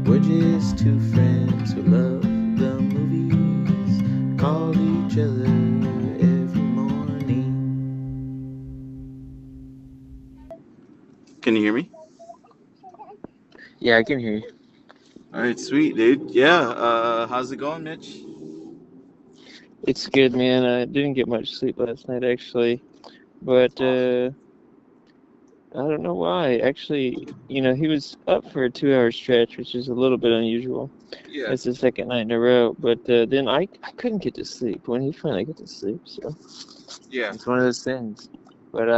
We're just two friends who love the movies, call each other every morning. Can you hear me? Yeah, I can hear you. All right, sweet, dude. Yeah, how's it going, Mitch? It's good, man. I didn't get much sleep last night, actually, but Awesome. I don't know why. Actually, he was up for a 2-hour stretch, which is a little bit unusual. Yeah, It's the second night in a row, but then I couldn't get to sleep when he finally got to sleep, so yeah. it's one of those things. But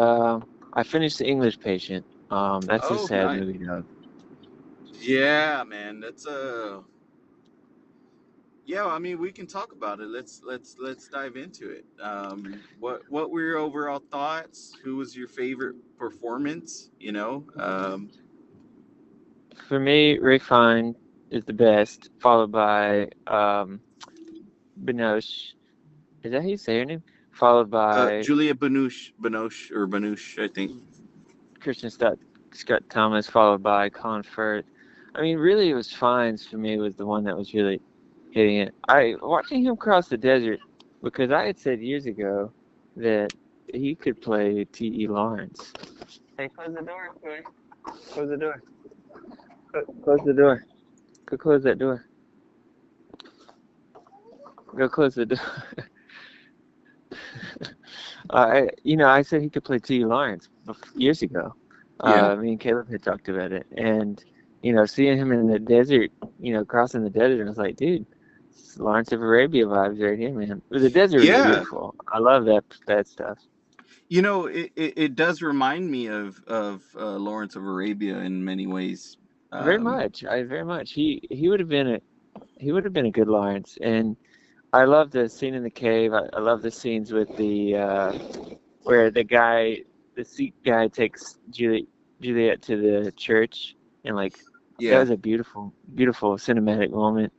I finished The English Patient. That's a Oh, sad nice. movie, dog. Yeah, man. That's Yeah, I mean, we can talk about it. Let's dive into it. What were your overall thoughts? Who was your favorite performance? For me, Ray Fiennes is the best, followed by Binoche. Is that how you say her name? Followed by Julia Binoche, I think. Christian Scott Thomas, followed by Colin Firth. I mean, really, it was Fiennes for me was the one that was really hitting it. Watching him cross the desert because I had said years ago that he could play T.E. Lawrence. Hey, close the door, Cody. Close the door. Close the door. Go close that door. Go close the door. I said he could play T. Lawrence years ago. Yeah. Me and Caleb had talked about it, and seeing him in the desert, crossing the desert, I was like, dude, it's Lawrence of Arabia vibes right here, man. The desert was Yeah. beautiful. I love that stuff. It does remind me of Lawrence of Arabia in many ways. Very Um, much. I very much. He would have been a good Lawrence, and I love the scene in the cave. I love the scenes with the where the Sikh guy takes Juliet to the church, and like that yeah, was a beautiful, beautiful cinematic moment.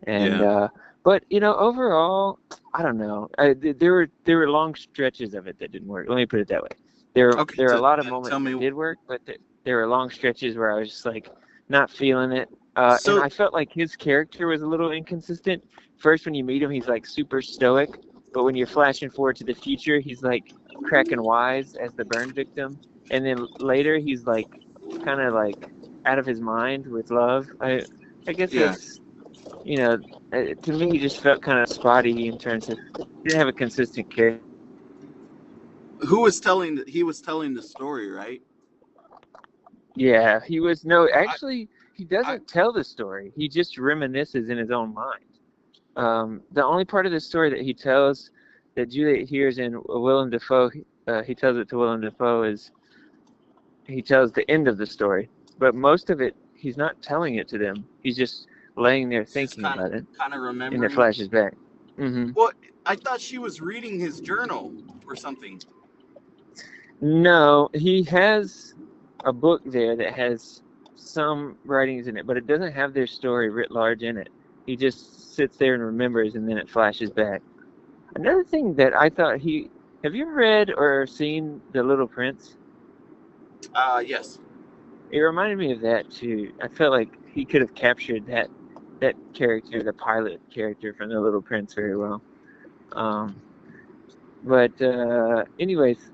And yeah. but overall, I don't know. There were long stretches of it that didn't work. Let me put it that way. Okay, There are a lot of then tell moments that me. did work, but there were long stretches where I was just like not feeling it. And So I felt like his character was a little inconsistent. First, when you meet him, he's like super stoic, but when you're flashing forward to the future, he's like cracking wise as the burn victim, and then later he's like kind of like out of his mind with love. I guess yeah, that's you know, to me, he just felt kind of spotty in terms of he didn't have a consistent character. he was telling the story, right? Yeah, he was no, I actually, he I doesn't tell the story. He just reminisces in his own mind. The only part of the story that he tells that Juliet hears in Willem Dafoe, he tells it to Willem Dafoe is he tells the end of the story, but most of it he's not telling it to them. He's just laying there just thinking about it, kind of and it remembering. flashes back. Hmm. Well, I thought she was reading his journal or something. No, he has a book there that has some writings in it, but it doesn't have their story writ large in it. He just sits there and remembers, and then it flashes back. Another thing that I thought have you read or seen The Little Prince? Yes. It reminded me of that too. I felt like he could have captured that character, the pilot character from The Little Prince, very well. Um, but anyways,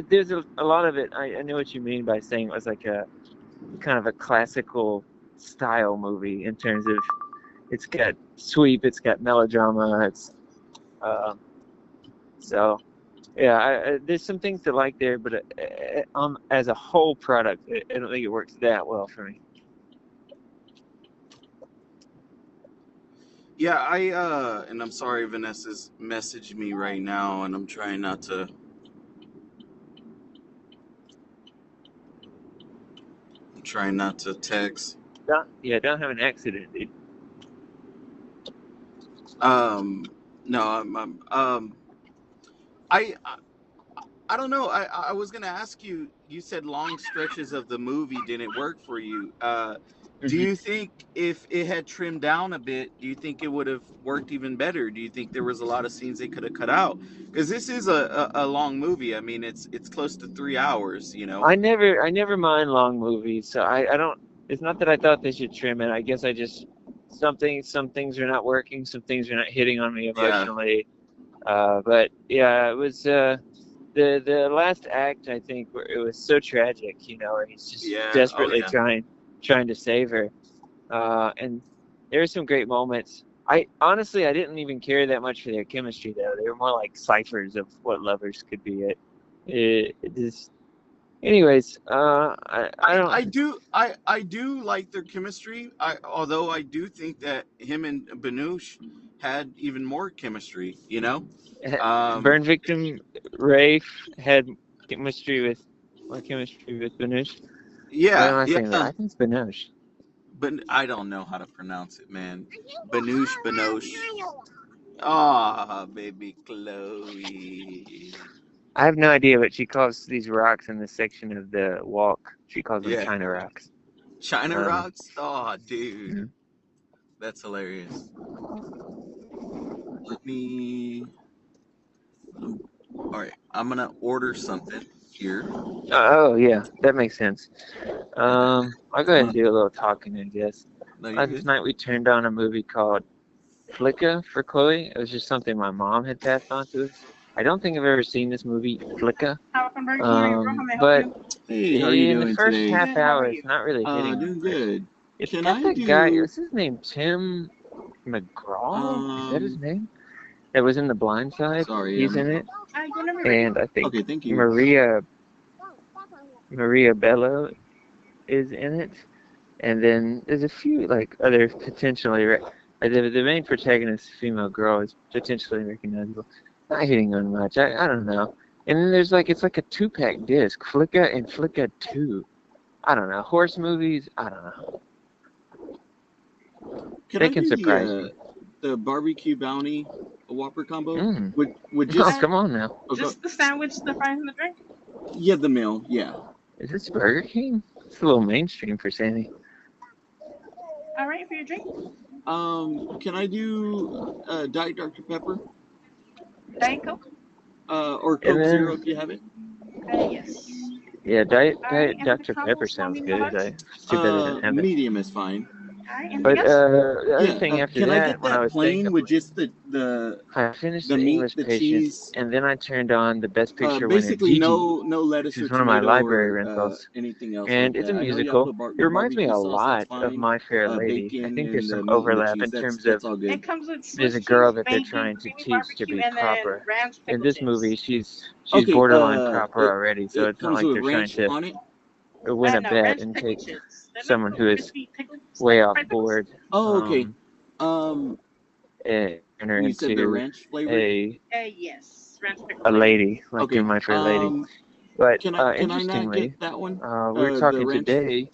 there's a lot of it. I know what you mean by saying it was like a kind of a classical style movie in terms of it's got sweep, it's got melodrama, um, so yeah. There's some things to like there, but as a whole product, I don't think it works that well for me. Yeah, and I'm sorry Vanessa's messaged me right now and I'm trying not to text. Don't have an accident, dude. Um no, I I don't know. I was gonna ask you. You said long stretches of the movie didn't work for you. Do Hmm. you think if it had trimmed down a bit, do you think it would have worked even better? Do you think there was a lot of scenes they could have cut out? Because this is a long movie. I mean, it's close to 3 hours. I never mind long movies, so I don't. It's not that I thought they should trim it. I guess I just some things are not working, some things are not hitting on me Yeah, emotionally. But yeah, it was the last act. I think where it was so tragic. Where he's just yeah, oh desperately yeah, trying to save her. And there were some great moments. I didn't even care that much for their chemistry though. They were more like ciphers of what lovers could be. It just, anyways. I don't. I do like their chemistry. Although I do think that him and Banush had even more chemistry. Um, Burn victim Rafe had chemistry with more chemistry with Benush. What yeah, am I saying? yeah, I think it's Benush. but I don't know how to pronounce it, man. Banosh. Ah, baby Chloe. I have no idea what she calls these rocks in this section of the walk. She calls them Yeah, China rocks. China Um, rocks. Oh, dude, mm. that's hilarious. Let me. All right, I'm gonna order something here. Oh yeah, that makes sense. And I'll go ahead and do a little talking, I guess. no, you're Last good. night we turned on a movie called Flicka for Chloe. It was just something my mom had passed on to us. I don't think I've ever seen this movie, Flicka. But Hey, how are you in the doing first today? half hour, it's not really hitting me. Doing good. It's Can got I that guy. do? What's his name? Tim McGraw? Is that his Um, name? That was in The Blind Side. sorry. He's in it, and I think Okay, thank you. Maria Bello is in it, and then there's a few like other potentially. The main protagonist, female girl, is potentially recognizable. Not hitting on much. I don't know. And then there's it's like a 2-pack disc, Flicka and Flicka 2. I don't know. Horse movies. I don't know. Can They I can do surprise me. the barbecue bounty Whopper combo? Mm. Would Oh, just come on now. Just the sandwich, the fries, and the drink. yeah, the meal, yeah. Is this Burger King? It's a little mainstream for Sammy. All right, for your drink. Can I do Diet Dr Pepper? Diet Coke. Or And Coke then, Zero if you have it. Yes. yeah, Diet All right, and Dr. the combo Pepper small, sounds medium, good. large. It's too bad I didn't have it. Medium is fine. All right, anything But else? the other Yeah. thing after Can I that, get when I that was staying plain up with late, just the I finished the The meat, English the Patient, cheese? and then I turned on the Best Picture winner, Basically Gigi, no lettuce which or is one of my tomato library or rentals. anything else And like it's a that. I know y'all musical. put It the reminds me barbecue a sauce. That's lot of fine. My Fair Lady. I Bacon think there's and some the meat and the overlap cheese. in terms of That's all good. It comes with there's Swiss a cheese, girl that they're bacon, trying to creamy teach to barbecue, be and then proper. ranch In pickle this chips. movie, she's Okay. borderline proper It already, so it's not comes like with they're trying ranch to on it. win a No, bet ranch and pickle take chips. They're not someone little who is crispy pickles, way like off fried pickles. board, Oh, okay. and turn her You said the into ranch flavor. Yes, ranch pickle a flavor. lady, like Okay. in My Fair Lady. But Can I not interestingly, get that one? we were The talking ranch today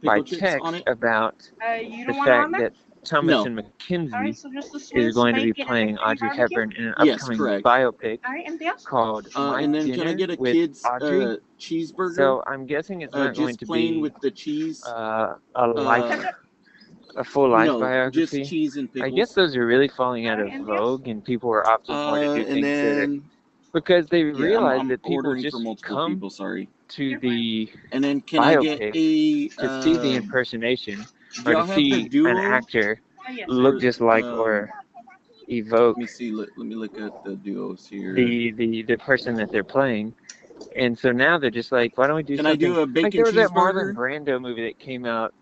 by pickle chips on text it. about You the don't want it on fact there? that No. Thomasin All right, McKenzie so just the is Swiss going to be bacon and the playing creamy Audrey barbecue. Hepburn in an Yes, upcoming correct. biopic All right, anything else? called My And then can I Dinner get a with kid's Audrey. cheeseburger? So I'm guessing it's not going Just to plain be with the cheese. a Ketchup? full life No, just biography. cheese and I guess pickles. those are really falling out All of right, anything else? vogue, and people are opting more to do And things that are then because they yeah, realize I'm that people ordering for just multiple come people. Sorry. to You're fine. the And then can I get biopic a? to see the impersonation Do or y'all to have the see an duo? actor Yes. look Or just like or evoke let me see. Let me look at the duos here. the person that they're playing. And so now they're just like, why don't we do Can I something do a like bacon there was that Marlon cheeseburger? Brando movie that came out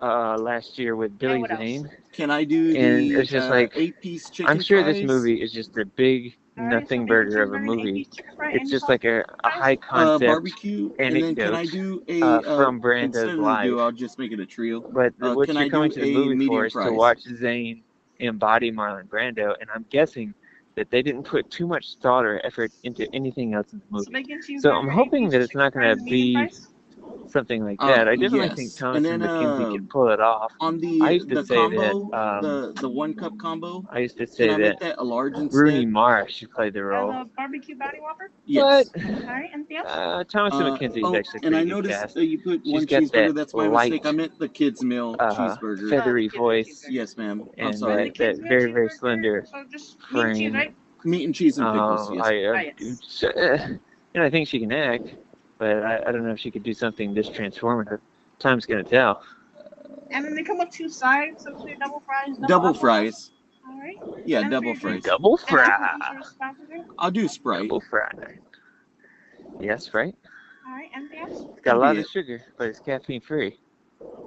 last year with Billy what else? Zane, Can I do and the it's just like 8-piece chicken I'm sure this fries? movie is just a big All right, so nothing bacon burger of a cheeseburger and movie. 8-piece chicken fry. It's Any just sauce? like a high concept Barbecue, and then can I anecdote do a from instead Brando's of the life. duo, I'll just make it a trio. But what Can you're I coming do to the a movie for medium is to fries? watch Zane embody Marlon Brando, and I'm guessing that they didn't put too much thought or effort into anything else in the So movie. bacon So I'm cheeseburger, hoping 8-piece that it's chicken not fry, going and to medium be fries. something like that. I definitely think Yes, and Thomasin then McKenzie can pull it off. on I used to the say that combo, the 1 cup combo, I used to can say I make that that a large Rooney instead? Mara should play the role. The barbecue bounty whopper. Yes. But All right, anything else? Thomasin McKenzie is actually and I pretty good noticed cast. that you put She's one got cheeseburger. that That's my light, mistake. I meant the kids meal cheeseburger. feathery kids meal voice, cheeseburger. Yes, ma'am. I'm and sorry. The kids that meal very, very cheeseburger. slender So just meat and cheese, frame. right? Meat and cheese and pickles. Yes. I think she can act, but I don't know if she could do something this transformative. Time's gonna tell. And then they come with 2 sides, so it's double fries, Double applesauce. fries. All right. Yeah, And double for your fries. drinks, Double and fry. for sponsors, I'll do Sprite. Double fry. Yes, right? all right. Anything else? It's got a That'd lot be of it. sugar, but it's caffeine free.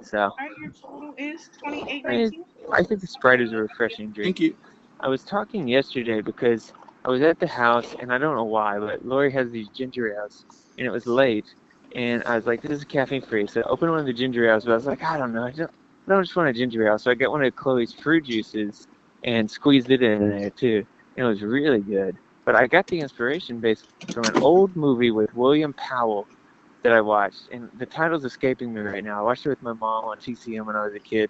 So, All right. Your total is I, $28.19. I think the Sprite is a refreshing drink. Thank you. I was talking yesterday because I was at the house, and I don't know why, but Lori has these ginger ales, and it was late, and I was like, this is caffeine free. So I opened one of the ginger ales, but I was like, I don't know, I don't just want a ginger ale. So I got one of Chloe's fruit juices and squeezed it in there too. And it was really good. But I got the inspiration based from an old movie with William Powell that I watched, and the title's escaping me right now. I watched it with my mom on TCM when I was a kid,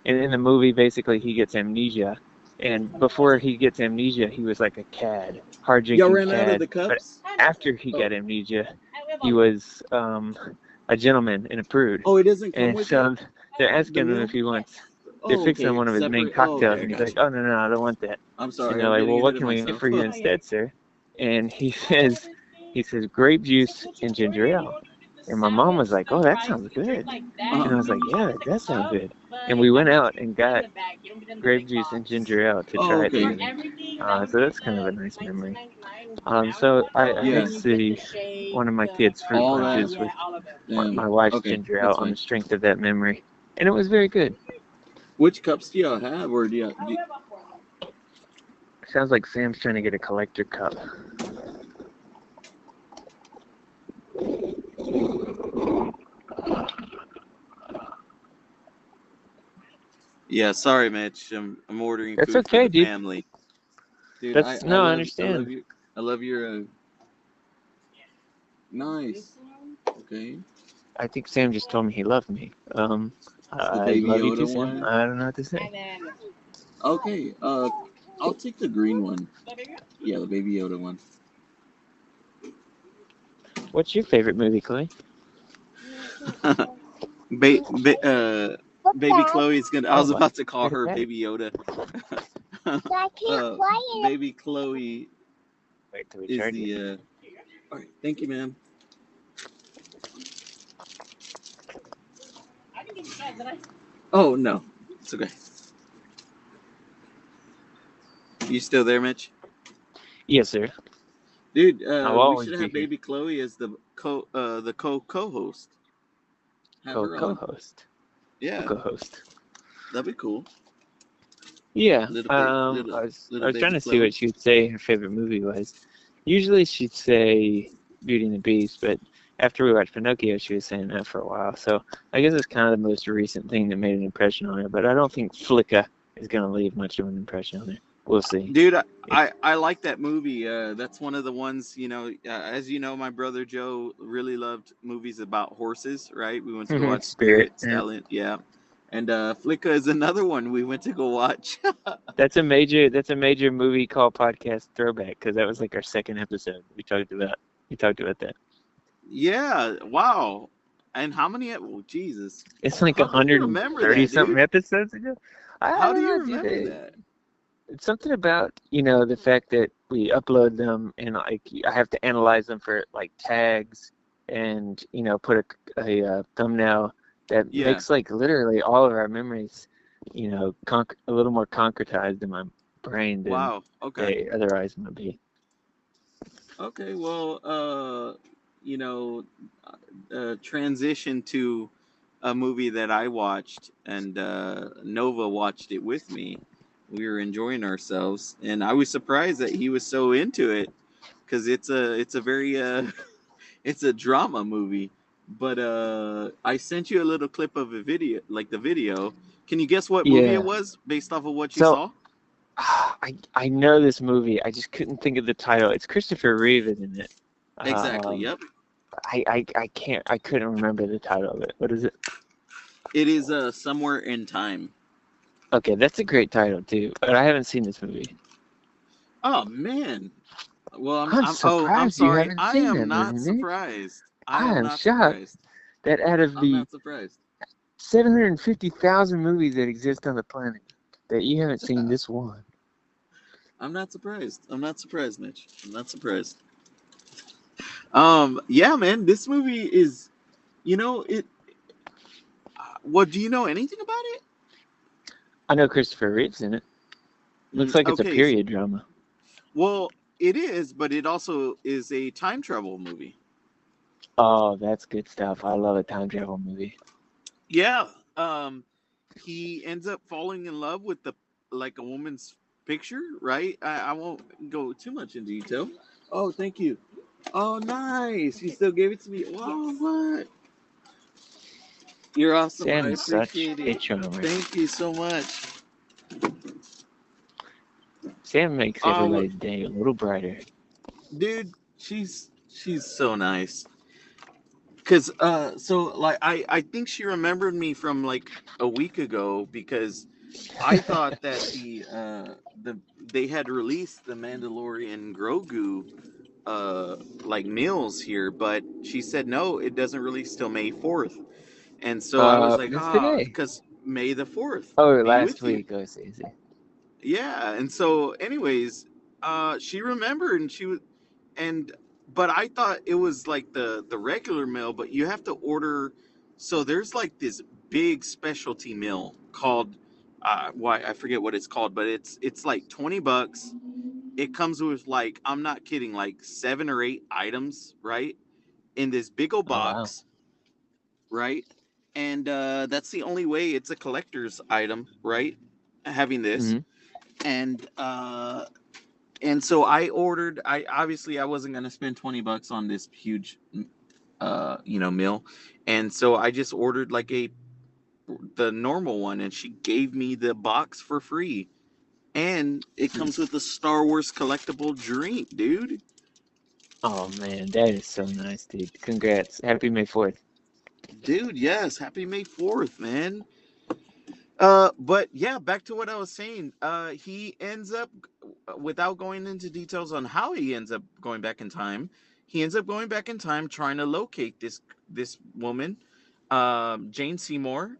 and in the movie, basically, he gets amnesia, and before he gets amnesia, he was like a cad, hard Y'all drinking ran out of cad. the But cups? after he Oh. got amnesia, he was a gentleman and a prude. Oh, it doesn't come And with so it? they're The asking him meal? if he wants. They're Oh, fixing okay. one of his main Separate. Oh, cocktails, okay. I and he's got like, you. "Oh no, I don't want that." I'm And sorry. they're I'm like, getting "Well, what ahead of can we get myself. for you instead, sir?" And he says grape juice and ginger ale. And my mom was like, "Oh, that sounds good." And I was like, "Yeah, that does sound good." And we went out and got grape juice and ginger ale to Oh, try it okay. together. So that's kind of a nice memory. So I Yeah. did see one of my kids' fruit All that. punches with my Yeah. wife's Okay. ginger That's ale on fine. the strength of that memory. And it was very good. Which cups do y'all have, or do y'all? Sounds like Sam's trying to get a collector cup. Yeah. Sorry, Mitch. I'm ordering That's food for okay, the dude. family. Dude, That's I no, I love understand. you. I love your. Nice. Okay. I think Sam just told me he loved me. The I Baby love you too, Yoda Sam. one. I don't know what to say. Okay. I'll take the green one. Yeah, the Baby Yoda one. What's your favorite movie, Chloe? Baby Chloe's gonna. I was Oh, about to call got a her cat. Baby Yoda. Baby Chloe Wait till we is charge it. the. All right, thank you, ma'am. Oh no, it's okay. You still there, Mitch? Yes, sir. Dude, I'll we always should be have here. Baby Chloe as the co-host. Have her on. Co-host. Yeah, Co-host. that'd be cool. Yeah. Little I was baby trying to see Chloe. what she would say her favorite movie was. Usually she'd say Beauty and the Beast, but after we watched Pinocchio, she was saying that for a while. So I guess it's kind of the most recent thing that made an impression on her. But I don't think Flicka is going to leave much of an impression on her. We'll see. Dude, I like that movie. That's one of the ones, as you know, my brother Joe really loved movies about horses, right? We went to go watch Spirit. Spirit, Stallion, yeah. And Flicka is another one we went to go watch. That's a major movie call podcast throwback because that was like our second episode. We talked about that. Yeah, wow. And how many? Oh, Jesus. It's like How do you remember 130 that, something dude? episodes ago. I How do don't you know, remember dude. that? It's something about the fact that we upload them and like I have to analyze them for like tags and put a thumbnail that Yeah. makes like literally all of our memories a little more concretized in my brain than Wow. Okay. they otherwise would be. Okay. Well, transition to a movie that I watched, and Nova watched it with me. We were enjoying ourselves, and I was surprised that he was so into it, because it's a very it's a drama movie. But I sent you a little clip of a video, like the video. Can you guess what movie Yeah. it was based off of what you So saw? I know this movie. I just couldn't think of the title. It's Christopher Reeve in it. Exactly. Yep. I couldn't remember the title of it. What is it? It is Somewhere in Time. Okay, that's a great title too, but I haven't seen this movie. Oh man. Well, I'm surprised you sorry. haven't I seen am that not movie, Nick. surprised. I am not shocked surprised. that out of I'm the not surprised. 750,000 movies that exist on the planet, that you haven't seen this one. I'm not surprised. I'm not surprised, Mitch. I'm not surprised. Yeah, man, this movie is, it. Well, do you know anything about it? I know Christopher Reeve's in it. Looks like it's a Okay. period drama. Well, it is, but it also is a time travel movie. Oh, that's good stuff. I love a time travel movie. Yeah. He ends up falling in love with the like a woman's picture, right? I won't go too much in detail. Oh, thank you. Oh, nice. You still gave it to me. Wow, what? You're awesome. I Sam's such appreciate a it. charmer. Thank you so much. Sam makes Oh, everybody's day a little brighter. dude, she's so nice. Cause so like I think she remembered me from like a week ago because I thought that the they had released the Mandalorian Grogu like meals here, but she said no, it doesn't release till May 4th. And so I was like, What's today? because May 4th Oh, be last with you. week. Oh, it's easy. Yeah, and so anyways, she remembered and she was and but I thought it was like the regular meal, but you have to order. So there's like this big specialty meal called why I forget what it's called, but it's like $20. It comes with like I'm not kidding, like 7 or 8 items, right? In this big old Oh, wow. box, right? And that's the only way it's a collector's item, right? Having this. Hmm. And and so I ordered. I obviously I wasn't gonna spend $20 on this huge, meal, and so I just ordered like the normal one, and she gave me the box for free, and it comes with a Star Wars collectible drink, dude. Oh, man, that is so nice, dude. Congrats. Happy May 4th. Dude, yes, happy May 4th, man. But yeah, back to what I was saying. He ends up, without going into details on how he ends up going back in time, he ends up going back in time trying to locate this woman, Jane Seymour,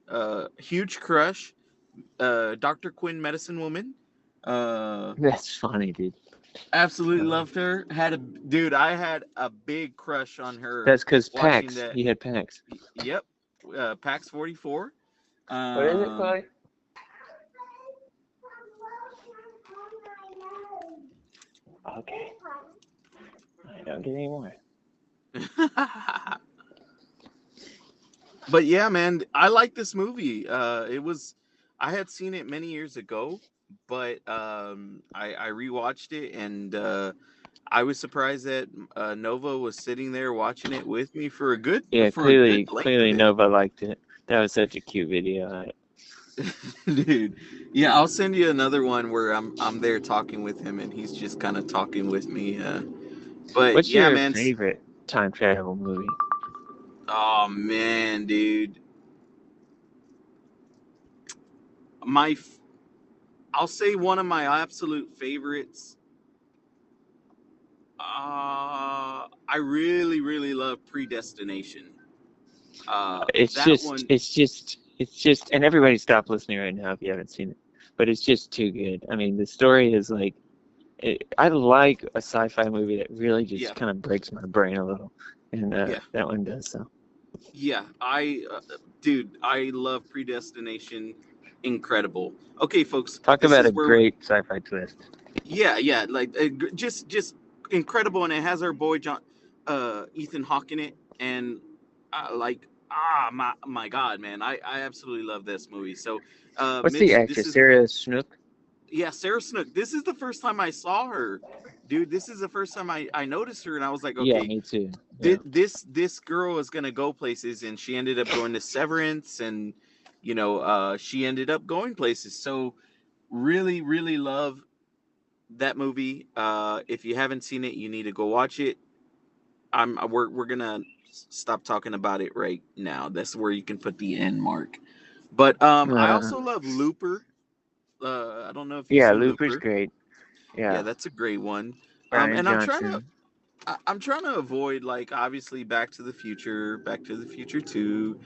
huge crush, Dr. Quinn, medicine woman. Uh, That's funny, dude. Absolutely Uh, loved her. Dude, I had a big crush on her that's because watching PAX. that. He had PAX. Yep, PAX 44. What is it, Um, Chloe? Okay. I don't get any more. But yeah, man, I like this movie. I had seen it many years ago, but I rewatched it, and I was surprised that Nova was sitting there watching it with me Yeah, for a good length of clearly it. Nova liked it. That was such a cute video. Dude. Yeah, I'll send you another one where I'm there talking with him, and he's just kind of talking with me. But What's yeah, your man. favorite time travel movie? Oh man, dude. My f- I'll say one of my absolute favorites. I really, really love Predestination. That one, It's just, and everybody stop listening right now if you haven't seen it. But it's just too good. I mean, the story is like, I like a sci-fi movie that really yeah, just kind of breaks my brain a little, and yeah, that one does so. yeah. Dude, I love Predestination. Incredible. Okay, folks, Talk this about is a where, great sci-fi twist. yeah, yeah, like just incredible, and it has our boy Ethan Hawke in it, and like, my God, man, I absolutely love this movie. So, What's the Mitch, this actress? is Sarah Snook? yeah, Sarah Snook. This is the first time I saw her, dude. This is the first time I noticed her, and I was like, Yeah, okay, me too. Yeah. this girl is gonna go places, and she ended up going to Severance, and she ended up going places. So really, really love that movie. If you haven't seen it, you need to go watch it. We're gonna stop talking about it right now. That's where you can put the end mark. But I Uh, also love Looper. I don't know if you've yeah, seen Looper's Looper. great. Yeah, Yeah, that's a great one. Brian And Johnson. I'm trying to avoid, like, obviously Back to the Future 2.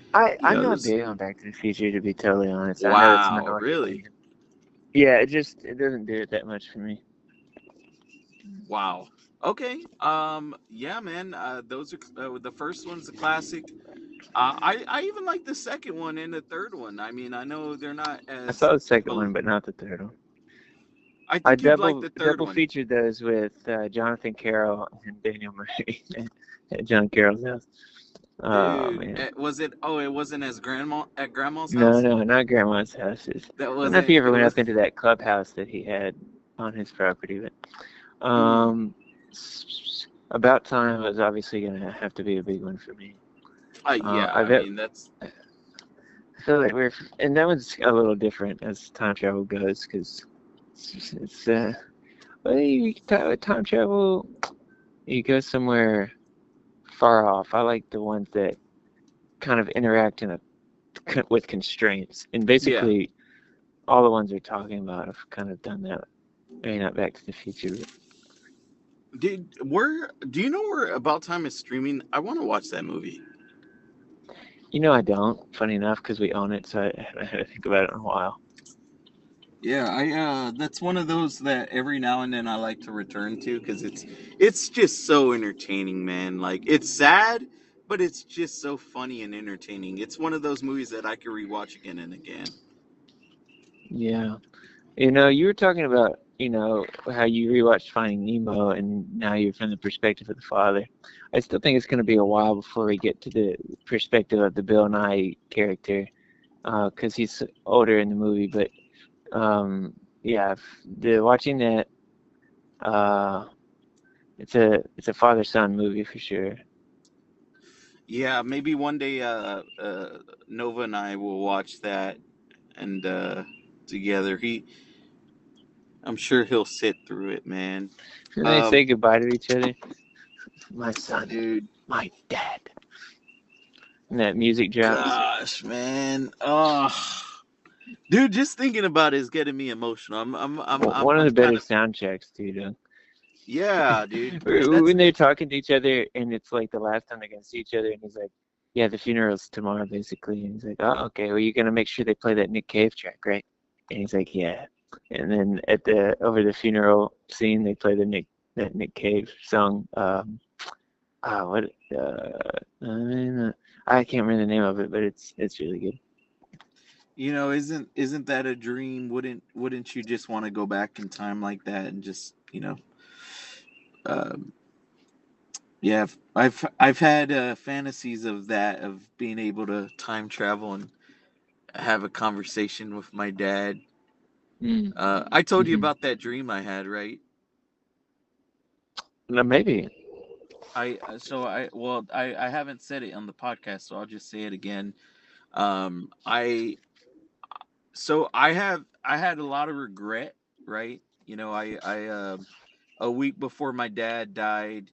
I'm not There's big on Back to the Future, to be totally honest. I know it's a wow, minority really? opinion. Yeah, it doesn't do it that much for me. Wow. Okay. Yeah, man. Those are the first one's a classic. I even like the second one and the third one. I mean, I know they're not I as saw the second well. one, but not the third one. I I think you'd like double the third double one. featured those with Jonathan Carroll and Daniel Murray at John Carroll's house. Oh Dude, man. was it? Oh, it wasn't as grandma at grandma's No, house. no, not Grandma's house. That I don't know if he wasn't. ever It went was. up into that clubhouse that he had on his property, but Mm, About Time was obviously gonna have to be a big one for me. yeah, I I bet mean that's. I feel like and that one's a little different as time travel goes, because it's well, with time travel, you go somewhere far off. I like the ones that kind of interact with constraints, and Yeah, basically all the ones we're talking about have kind of done that. Maybe not Back to the Future, but did where? Do you know where About Time is streaming? I want to watch that movie. I don't. Funny enough, because we own it, so I haven't had to think about it in a while. Yeah, I that's one of those that every now and then I like to return to because it's just so entertaining, man. Like it's sad, but it's just so funny and entertaining. It's one of those movies that I could rewatch again and again. Yeah. You were talking about, how you rewatched Finding Nemo, and now you're from the perspective of the father. I still think it's going to be a while before we get to the perspective of the Bill Nye character, because he's older in the movie. But yeah, watching that, uh, it's a father-son movie for sure. Yeah, maybe one day Nova and I will watch that and together. I'm sure he'll sit through it, man. And they Um, say goodbye to each other. My son, dude, my dad. And that music drops. gosh, man. Oh, dude, just thinking about it is getting me emotional. One of I'm the better kind of soundtracks, too. yeah, dude. That's When they're talking to each other, and it's like the last time they're gonna see each other, and he's like, "Yeah, the funeral's tomorrow, basically." And he's like, "Oh, okay. Well, you're gonna make sure they play that Nick Cave track, right?" And he's like, "Yeah." And then over the funeral scene, they play that Nick Cave song. What? I mean, I can't remember the name of it, but it's really good. isn't that a dream? Wouldn't you just want to go back in time like that and just um, yeah, I've had fantasies of that, of being able to time travel and have a conversation with my dad. I told you Mm-hmm. about that dream I had, right? No, maybe. I haven't said it on the podcast, so I'll just say it again. I I had a lot of regret, right? A week before my dad died,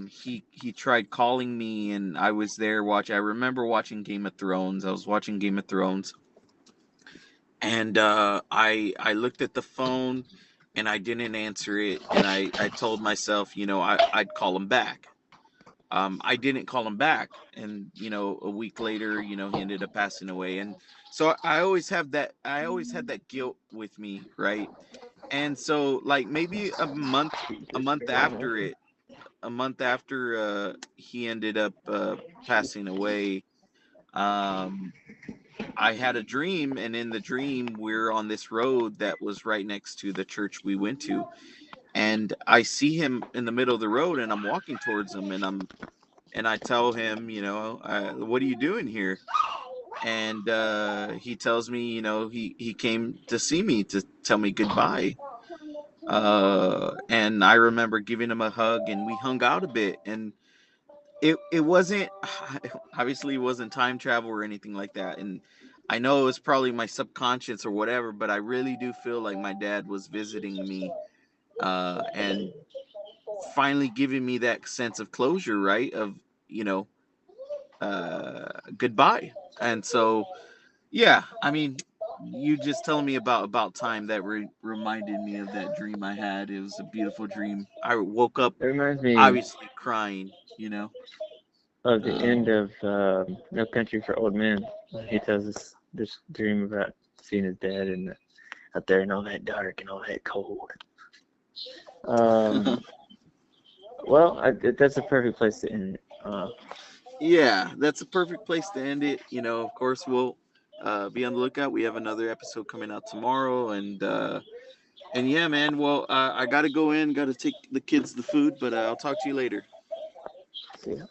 he tried calling me and I was there watching. I remember watching Game of Thrones. I was watching Game of Thrones, and I looked at the phone and I didn't answer it, and I told myself, I'd call him back. I didn't call him back, and a week later, he ended up passing away, and so I always have that. I always had that guilt with me, right? And so, like maybe a month after it, a month after he ended up passing away, um, I had a dream, and in the dream, we're on this road that was right next to the church we went to, and I see him in the middle of the road, and I'm walking towards him, and I tell him, what are you doing here? And he tells me, he came to see me to tell me goodbye. And I remember giving him a hug, and we hung out a bit, and it wasn't obviously it wasn't time travel or anything like that, and I know it was probably my subconscious or whatever, but I really do feel like my dad was visiting me and finally giving me that sense of closure, right? Of you know goodbye. And so, yeah, I mean, you just telling me about time that reminded me of that dream I had. It was a beautiful dream. I woke up It reminds me obviously crying. of the end Um, of No Country for Old Men. He tells us this dream about seeing his dad and out there and all that dark and all that cold. Um, well, that's a perfect place to end it. Yeah, that's a perfect place to end it. Of course, we'll be on the lookout. We have another episode coming out tomorrow, and yeah, man. Well, I gotta go in, gotta take the kids the food, but I'll talk to you later. See ya.